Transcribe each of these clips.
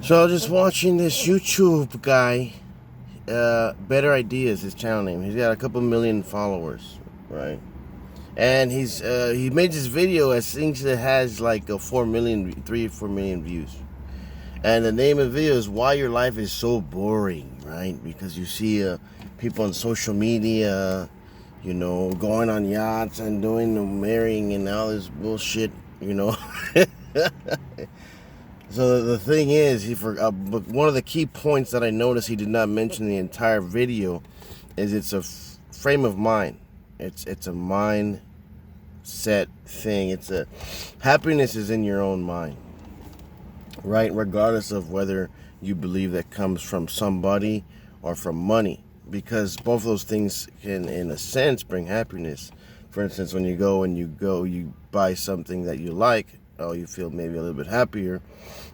So I was just watching this YouTube guy, Better Ideas, his channel name. He's got a couple million followers, right? And he made this video. I think it has like a 3 or 4 million views. And the name of the video is "Why Your Life Is So Boring," right? Because you see people on social media, going on yachts and doing the marrying and all this bullshit. So the thing is, but one of the key points that I noticed he did not mention in the entire video is it's a frame of mind. It's a mindset thing. Happiness is in your own mind, right? Regardless of whether you believe that comes from somebody or from money, because both of those things can, in a sense, bring happiness. For instance, when you buy something that you like, you feel maybe a little bit happier,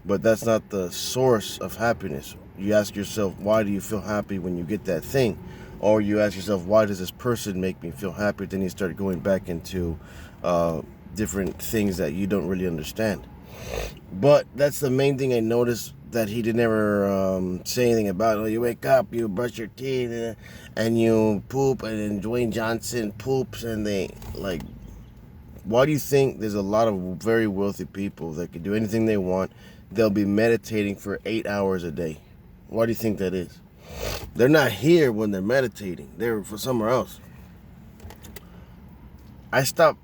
but that's not the source of happiness. You ask yourself, why do you feel happy when you get that thing? Or you ask yourself, why does this person make me feel happy? Then you start going back into different things that you don't really understand. But that's the main thing I noticed that he did never say anything about. You wake up, you brush your teeth, and you poop, and then Dwayne Johnson poops, and they like. Why do you think there's a lot of very wealthy people that can do anything they want? They'll be meditating for 8 hours a day. Why do you think that is? They're not here when they're meditating. They're for somewhere else. I stopped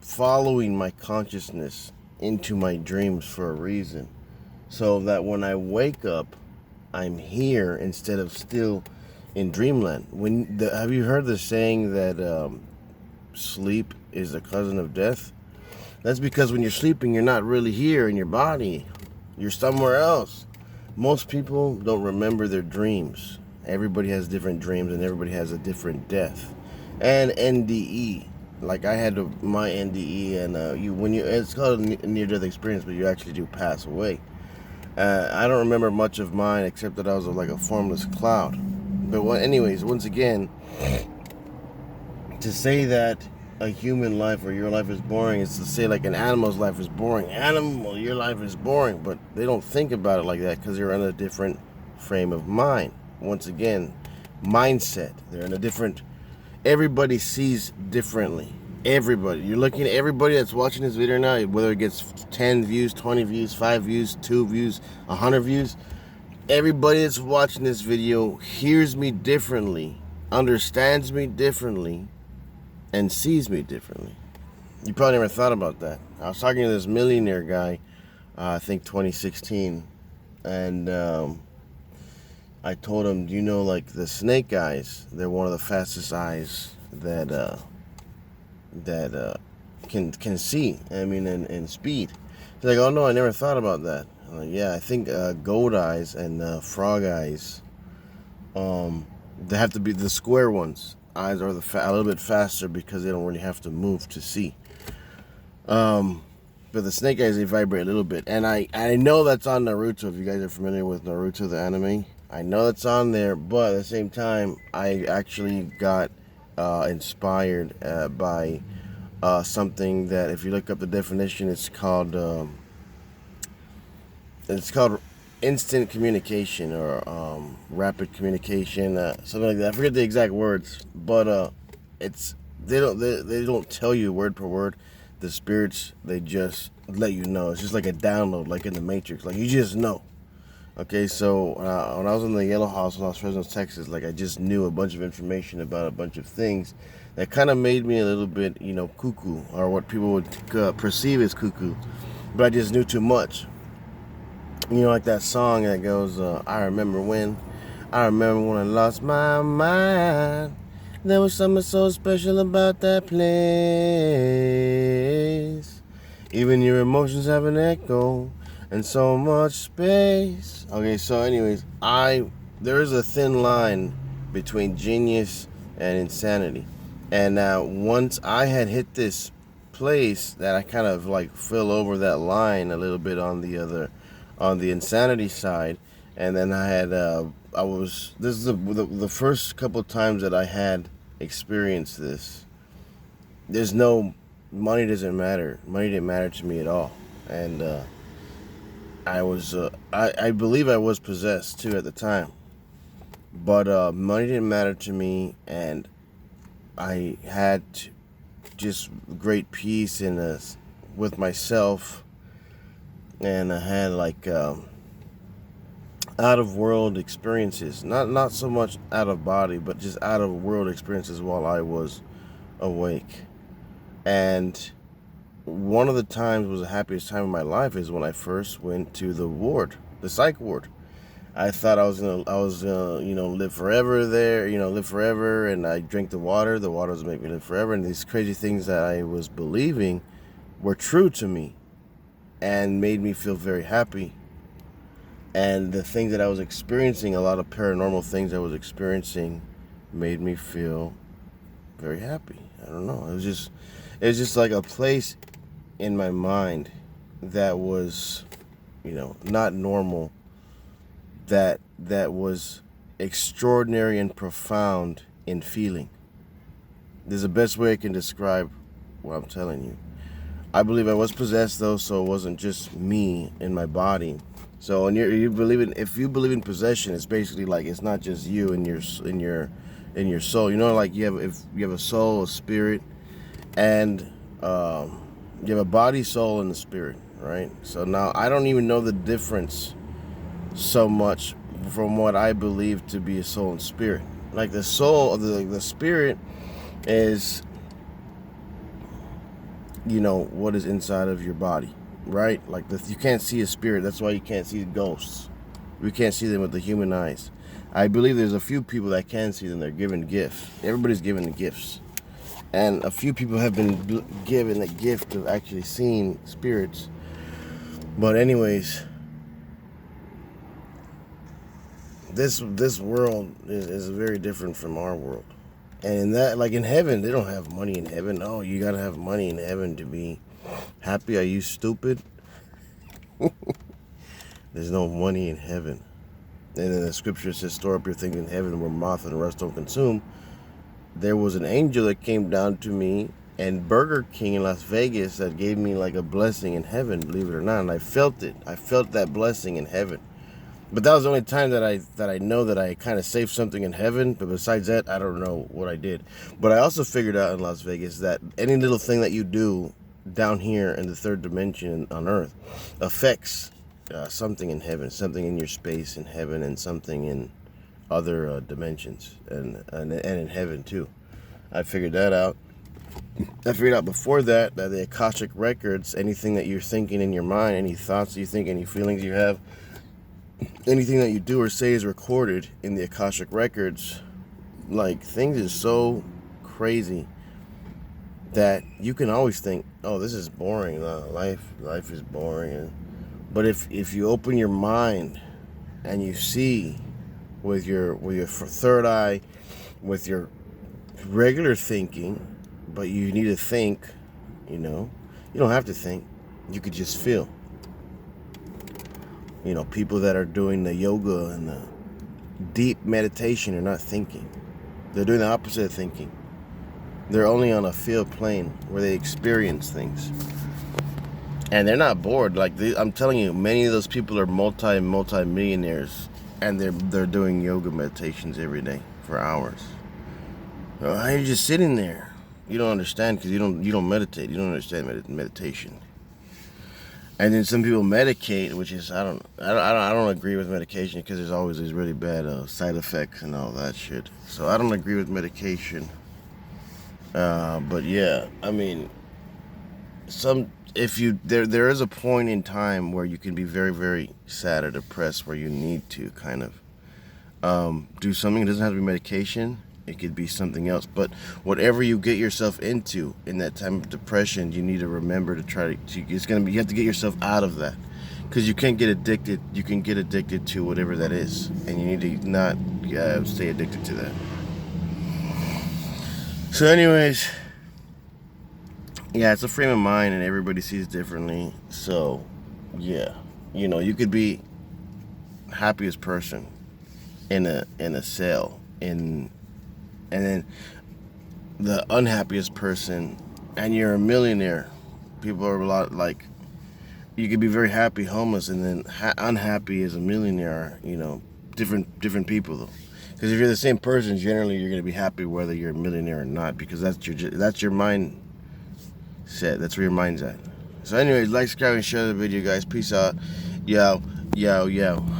following my consciousness into my dreams for a reason. So that when I wake up, I'm here instead of still in dreamland. Have you heard the saying that sleep is a cousin of death? That's because when you're sleeping, you're not really here in your body. You're somewhere else. Most people don't remember their dreams. Everybody has different dreams and everybody has a different death. And NDE. Like I had my NDE, and it's called a near-death experience, but you actually do pass away. I don't remember much of mine except that I was like a formless cloud. But anyways, once again, to say that a human life or your life is boring is to say like an animal's life is boring. Animal, your life is boring, but they don't think about it like that because they're in a different frame of mind. Once again, mindset. They're in a different. Everybody sees differently. Everybody. You're looking at everybody that's watching this video now, whether it gets 10 views, 20 views, 5 views, 2 views, 100 views. Everybody that's watching this video hears me differently, understands me differently, and sees me differently. You probably never thought about that. I was talking to this millionaire guy, I think 2016, and I told him, do you know, like the snake eyes? They're one of the fastest eyes that can see. I mean, in speed. He's like, oh no, I never thought about that. I'm like, yeah, I think goat eyes and frog eyes, they have to be the square ones. Eyes are a little bit faster because they don't really have to move to see. But the snake eyes, they vibrate a little bit. And I know that's on Naruto. If you guys are familiar with Naruto, the anime, I know that's on there. But at the same time, I actually got inspired by something that, if you look up the definition, it's called instant communication or rapid communication, something like that. I forget the exact words, but they don't tell you word per word. The spirits, they just let you know. It's just like a download, like in the Matrix. Like you just know. Okay, so when I was in the Yellow House when I was in Fresno, Texas, like I just knew a bunch of information about a bunch of things that kind of made me a little bit, cuckoo, or what people would perceive as cuckoo. But I just knew too much. Like that song that goes, I remember when I lost my mind. There was something so special about that place. Even your emotions have an echo and so much space. Okay, so anyways, there is a thin line between genius and insanity. And once I had hit this place that I kind of like fell over that line a little bit on the insanity side, and then this is the first couple times that I had experienced this. Money doesn't matter. Money didn't matter to me at all, and I believe I was possessed too at the time, but money didn't matter to me, and I had just great peace with myself, and I had like out of world experiences, not so much out of body, but just out of world experiences while I was awake. And one of the times was the happiest time of my life is when I first went to the psych ward. I thought I was gonna, live forever there, live forever, and I drank the water. The water was make me live forever, and these crazy things that I was believing were true to me, and made me feel very happy. And the things that I was experiencing, a lot of paranormal things I was experiencing, made me feel very happy. I don't know. It was just like a place in my mind that was, not normal. That was extraordinary and profound in feeling. This is the best way I can describe what I'm telling you. I believe I was possessed though, so it wasn't just me in my body. So when if you believe in possession, it's basically like it's not just you in your soul. Like if you have a soul, a spirit, and you have a body, soul, and the spirit, right? So now I don't even know the difference so much from what I believe to be a soul and spirit. Like the soul, the spirit is, what is inside of your body, right? Like you can't see a spirit. That's why you can't see ghosts. We can't see them with the human eyes. I believe there's a few people that can see them. They're given gifts. Everybody's given gifts. And a few people have been given the gift of actually seeing spirits. But anyways, this world is very different from our world. And in that, like in heaven, they don't have money in heaven. Oh, you gotta have money in heaven to be happy. Are you stupid? There's no money in heaven. And then the scripture says, store up your things in heaven where moth and rust don't consume. There was an angel that came down to me and Burger King in Las Vegas that gave me like a blessing in heaven, believe it or not. And I felt it. I felt that blessing in heaven. But that was the only time that I know that I kind of saved something in heaven. But besides that, I don't know what I did. But I also figured out in Las Vegas that any little thing that you do down here in the third dimension on Earth affects something in heaven, something in your space in heaven, and something in other dimensions, and in heaven too. I figured that out. I figured out before that the Akashic records, anything that you're thinking in your mind, any thoughts you think, any feelings you have, anything that you do or say is recorded in the Akashic records. Like, things is so crazy that you can always think, oh, this is boring. Life is boring. But if you open your mind and you see with your third eye, with your regular thinking, but you need to think, you don't have to think. You could just feel. People that are doing the yoga and the deep meditation are not thinking. They're doing the opposite of thinking. They're only on a field plane where they experience things. And they're not bored. Like I'm telling you, many of those people are multi-millionaires, and they're doing yoga meditations every day for hours. How are you just sitting there? You don't understand because you don't meditate. You don't understand meditation. And then some people medicate, which is I don't agree with medication because there's always these really bad side effects and all that shit. So I don't agree with medication. But yeah, I mean, there is a point in time where you can be very, very sad or depressed where you need to kind of do something. It doesn't have to be medication. It could be something else. But whatever you get yourself into in that time of depression, you need to remember to you have to get yourself out of that. Because you can't get addicted. You can get addicted to whatever that is. And you need to not stay addicted to that. So anyways, yeah, it's a frame of mind and everybody sees differently. So, yeah. You could be happiest person in a cell and then the unhappiest person, and you're a millionaire. People are a lot like, you could be very happy homeless and then unhappy as a millionaire. You know, different people though. Because if you're the same person, generally you're gonna be happy whether you're a millionaire or not, because that's your mind set. That's where your mind's at. So anyways, like, subscribe, and share the video, guys. Peace out. Yo, yo, yo.